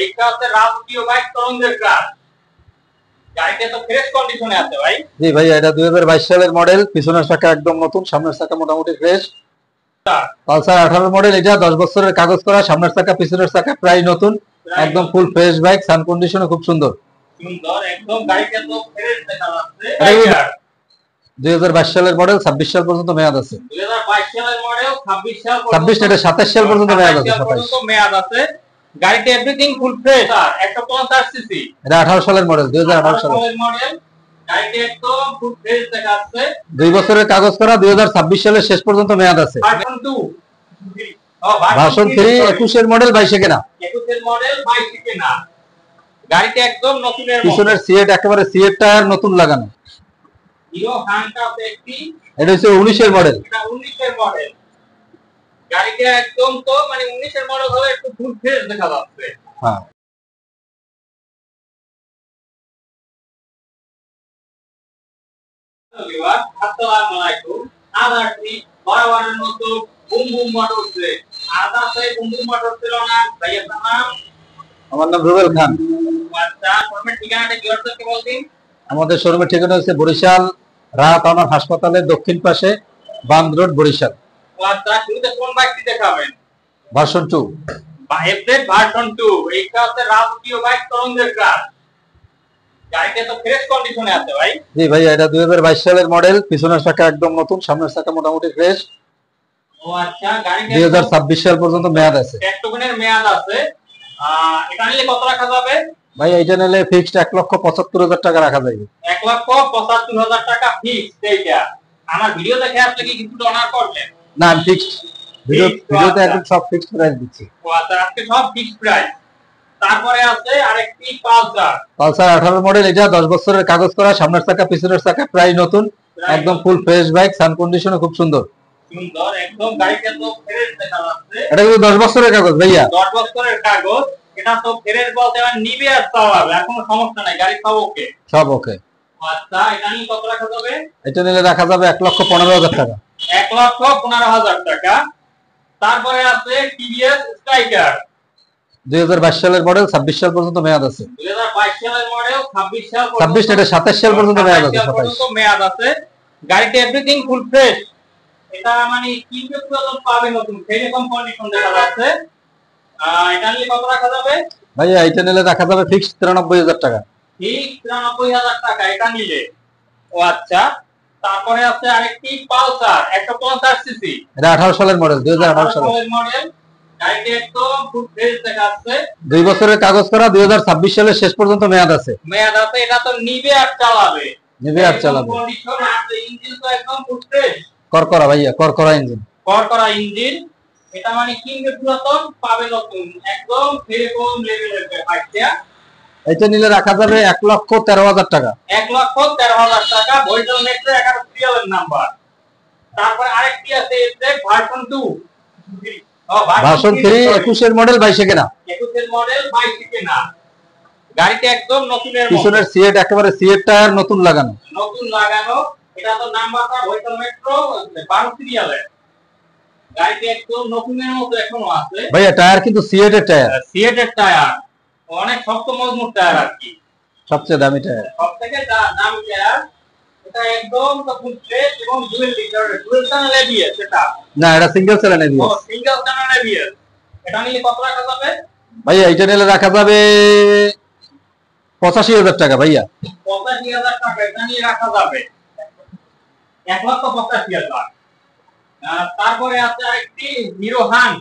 এইটা হচ্ছে রাজকীয় বাইক তরঙ্গের ক্লাস। গাড়িটা তো ফ্রেশ কন্ডিশনে আছে ভাই। জি ভাই, এটা 2022 সালের মডেল, পিছনের চাকা একদম নতুন, সামনের চাকা মোটামুটি ফ্রেশ। পালসার 18 মডেল, এটা 10 বছরের কাগজ করা, সামনের চাকা পিছনের চাকা প্রায় নতুন, একদম ফুল ফ্রেশ বাইক, সান কন্ডিশনও খুব সুন্দর। সুন্দর একদম, গাড়িটা তো ফ্রেশ দেখা যাচ্ছে। 2022 সালের মডেল, 26 সাল পর্যন্ত মেয়াদ আছে। 2022 সালের মডেল, 26 এটা 27 সাল পর্যন্ত মেয়াদ আছে। 27 মেয়াদ আছে। গাড়িটা এভরিথিং ফুল ফ্রেশ। 150 সিসি, এটা 18 সালের মডেল, 2018 সালের মডেল। গাড়িটা একদম ফুল ফ্রেশ দেখা যাচ্ছে। 2 বছরের কাগজ করা, 2026 সালের শেষ পর্যন্ত মেয়াদ আছে। ভার্সন 3 21 এর মডেল, 22 এ কেনা। 21 এর মডেল, 22 এ কেনা। গাড়িটা একদম নতুনের মতো। পিছনের সিট একেবারে সিট টায়ার নতুন লাগানো। হিরো হান্টার একটি, এটা হচ্ছে 19 এর মডেল। এটা 19 এর মডেল। গাড়িটা একদম তো মানে 19 এর মডেল হলে একটু ফুল ফ্রেশ দেখা যাচ্ছে। হ্যাঁ, আসসালামু আলাইকুম। আদারটি বরাবরের মতো বুম বুম মোটরসে আদাতে বুম বুম মোটর ছিল না ভাইয়া। নাম? আমার নাম রুবেল খান। আচ্ছা, শোরুমের ঠিকানাটা কি হচ্ছে বলদিন? আমাদের শোরুমের ঠিকানা হচ্ছে বরিশাল রাহাত হাসপাতালের দক্ষিণ পাশে, বান্দ রোড, বরিশাল। আচ্ছা, শুরুতে কোন বাইকটি দেখাবেন? Version 2, FZ version 2। এইটা হচ্ছে রাজকীয় বাইক তরঙ্গের ক্লাস। গাড়িটা তো ফ্রেশ কন্ডিশনে আছে ভাই। জি ভাই, এটা 2022 সালের মডেল, পিছনের চাকা একদম নতুন, সামনের চাকা মোটামুটি ফ্রেশ। ও আচ্ছা, গাড়িটা 2026 সাল পর্যন্ত মেয়াদ আছে। একটুখানির মেয়াদ আছে। এটা নিলে কত রাখা যাবে ভাই? এটা নিলে ফিক্সড 1,75,000 টাকা রাখা যাবে। 1,75,000 টাকা ফিক্সড। এইটা আমার ভিডিও দেখে আপনি কি কিছু অনার করবেন? না, আমি ফিক্সড ভিডিওতে একদম সব ফিক্সড প্রাইস দিচ্ছি। ও আচ্ছা, আজকে সব ফিক্সড প্রাইস। তারপরে আছে আরেকটি পালসার 18 মডেল, এটা 10 বছরের কাগজ করা, সামনের চাকা পিছনের চাকা প্রায় নতুন, একদম ফুল ফ্রেশ বাইক, সান কন্ডিশনও খুব সুন্দর। সুন্দর একদম, গাড়িটা তো ফ্রেশ দেখা যাচ্ছে। এটা কিন্তু 10 বছরের কাগজ ভাইয়া। 10 বছরের কাগজ। এটা তো ফ্রেশ বলতে মানে নিবে আর চালাবে, কোনো সমস্যা নাই, গাড়ি সব ওকে। সব ওকে। আচ্ছা, এটা নিয়ে কত রাখা যাবে? এটা নিলে রাখা যাবে 1,15,000 টাকা। 1,15,000 টাকা। তারপরে আছে টিভিএস স্ট্রাইকার, 2022 সালের মডেল, 26 সাল পর্যন্ত মেয়াদ আছে। 2022 সালের মডেল, 26 সাল 26 এটা 27 সাল পর্যন্ত মেয়াদ আছে। 27 মেয়াদ আছে। গাড়িটা এভরিথিং ফুল ফ্রেশ। এটা মানে কিনতে পুরো পাবে নতুন, সেই রকম কন্ডিশন দেখা যাচ্ছে। এটা নিলে কত রাখা যাবে? ভাইয়া, এটা নিলে রাখা যাবে ফিক্সড 93,000 টাকা। ঠিক 93,000 টাকা এটা নিলে। ও আচ্ছা, তারপরে আছে আরেকটি পালসার 150 সিসি, এটা 18 সালের মডেল, 2018 সালের মডেল। গাড়িটা একদম ফুল ফ্রেশ দেখা যাচ্ছে। 2 বছরের কাগজ করা, 2026 সালের শেষ পর্যন্ত মেয়াদ আছে। মেয়াদ আছে। এটা তো নিবে আর চালাবে। নিবে আর চালাবে। কন্ডিশন আছে, ইঞ্জিন তো একদম ফুল ফ্রেশ। করকরা ভাইয়া, করকরা ইঞ্জিন। করকরা ইঞ্জিন। এটা মানে কিনবে পুরাতন পাবে নতুন, একদম এরকম লেভেলের বাইকটা। এটা নিলে রাখা যাবে 1,13,000 টাকা। 1,13,000 টাকা। বরিশাল মেট্রো 11 সিরিয়ালের নাম্বার। তারপরে আরেকটি আছে এফজেড ভার্সন 2। ভার্সন 3 21 এর মডেল, 22 এ কেনা। 21 এর মডেল, 22 এ কেনা। গাড়িটা একদম নতুনের মতো। পিছনের সিট একেবারে সিট টায়ার নতুন লাগানো। নতুন লাগানো। এটা তো নাম্বারটা বরিশাল মেট্রো 12 সিরিয়ালের। গাড়িটা একদম নতুনের মতো এখনো আছে। ভাইয়া, টায়ার কিন্তু সিট এর টায়ার। সিট এর টায়ার অনেক শক্ত মজবুত টায়ার আর কি। সবচেয়ে দামি টায়ার। সবথেকে দামি টায়ার। এটা একদম ফুল ফ্রেশ এবং ডুয়াল চ্যানেল এবিএস। এটা না, এটা সিঙ্গেল চ্যানেল এবিএস। ও, সিঙ্গেল চ্যানেল এবিএস। এটা নিলে কত রাখা যাবে? ভাইয়া, এটা নিলে রাখা যাবে 85,000 টাকা ভাইয়া। 85,000 টাকা এটা নিয়ে রাখা যাবে। 1,85,000। তারপরে আছে আরেকটি হিরো হান্ট।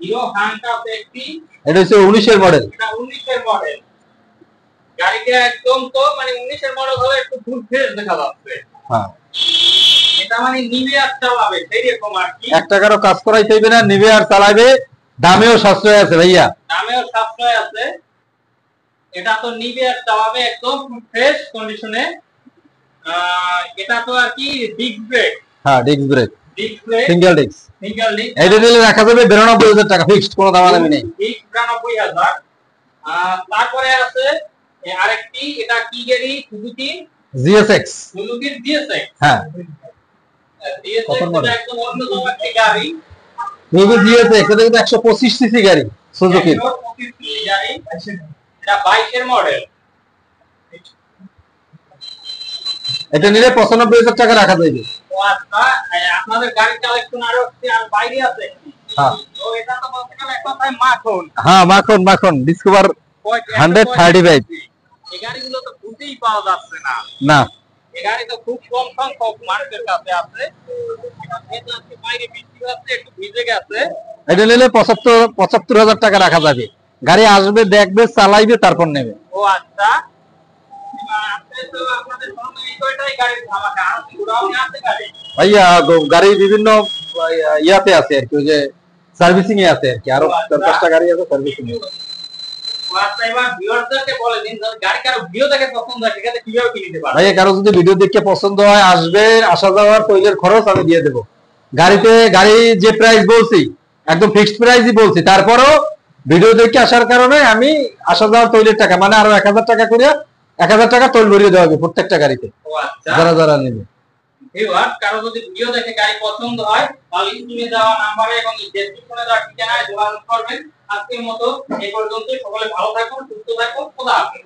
হিরো হান্টটা একটি, এটা হচ্ছে 19 এর মডেল। এটা 19 এর মডেল। গাড়িটা একদম তো মানে 19 এর মডেল হলে একটু ফুল ফ্রেশ দেখা যাচ্ছে। হ্যাঁ, এটা মানে নিবে আর চালাবে সেই রকম আর কি। 1 টাকারও কাজ করাই চাইবে না, নিবে আর চালাবে। দামেও সাশ্রয় আছে ভাইয়া। দামেও সাশ্রয় আছে। এটা তো নিবে আর চালাবে একদম ফ্রেশ কন্ডিশনে। এটা তো আর কি ডিস্ক ব্রেক। হ্যাঁ, disc brake. Disc brake, single disc. Single disc. এটা নিলে রাখা যাবে 92,000 টাকা ফিক্সড, কোনো দামাদামি নেই। ঠিক 92,000। তারপরে আছে আরেকটি, এটা কি গাড়ি? Suzuki GSX. Suzuki GSX. হ্যাঁ, জিএসএক্স এটা একদম অন্যতম একটি গাড়ি। সুজুকি জিএসএক্স, এটা কিন্তু 125 সিসি গাড়ি, সুজুকি। 125 সিসি গাড়ি, এটা 22 এর মডেল। এটা নিলে 95,000 টাকা রাখা যাবে। ও আচ্ছা, আপনাদের গাড়ি কালেকশন আরো আর বাইরে আছে? হ্যাঁ, তো এটা তো বলতে গেলে এক কথায় মাখন। হ্যাঁ, মাখন মাখন ডিসকভার 135। এই গাড়িগুলো তো খুঁজেই পাওয়া যাচ্ছে না। না, এই গাড়ি তো খুব কম সংখ্যক মানুষের কাছে আছে। এটা ভেতর আছে, বাইরে বৃষ্টি হচ্ছে, একটু ভিজে গেছে। এটা নিলে 75,000 টাকা রাখা যাবে। গাড়ি আসবে, দেখবে, চালাইবে, তারপর নেবে। ও আচ্ছা, আপনি তো আপনাদের সামনে এই কয়টাই গাড়ির ধামাকা, আর কি ঘোরানো আছে গাড়ি? ভাইয়া গাড়ি বিভিন্ন ইয়াতে আছে আর কি, ওই যে সার্ভিসিং এ আছে আর কি, আরো 4-5টা গাড়ি আছে সার্ভিসিং এ। ভাইয়া কারো যদি ভিডিও দেখে পছন্দ হয়, আসবে, আসা যাওয়ার তৈলের খরচ আমি দিয়ে দেবো। গাড়ি যে প্রাইস বলছি একদম ফিক্সড প্রাইসই বলছি, তারপরও ভিডিও দেখে আসার কারণে আমি আসা যাওয়ার তৈলের টাকা মানে আরো 1000 টাকা করে 1000 টাকা তৈল ভরিয়ে দেওয়া হবে প্রত্যেকটা গাড়িতে, যারা যারা নেবে। কারো যদি ভিডিও দেখে গাড়ি পছন্দ হয় তাহলে স্ক্রিনে দেওয়া নাম্বারে এবং ডেসক্রিপশনে দেওয়া ঠিকানায় যোগাযোগ করবেন। আজকের মতো এই পর্যন্ত, সকলে ভালো থাকুন, সুস্থ থাকুন, খোদা হাফেজ।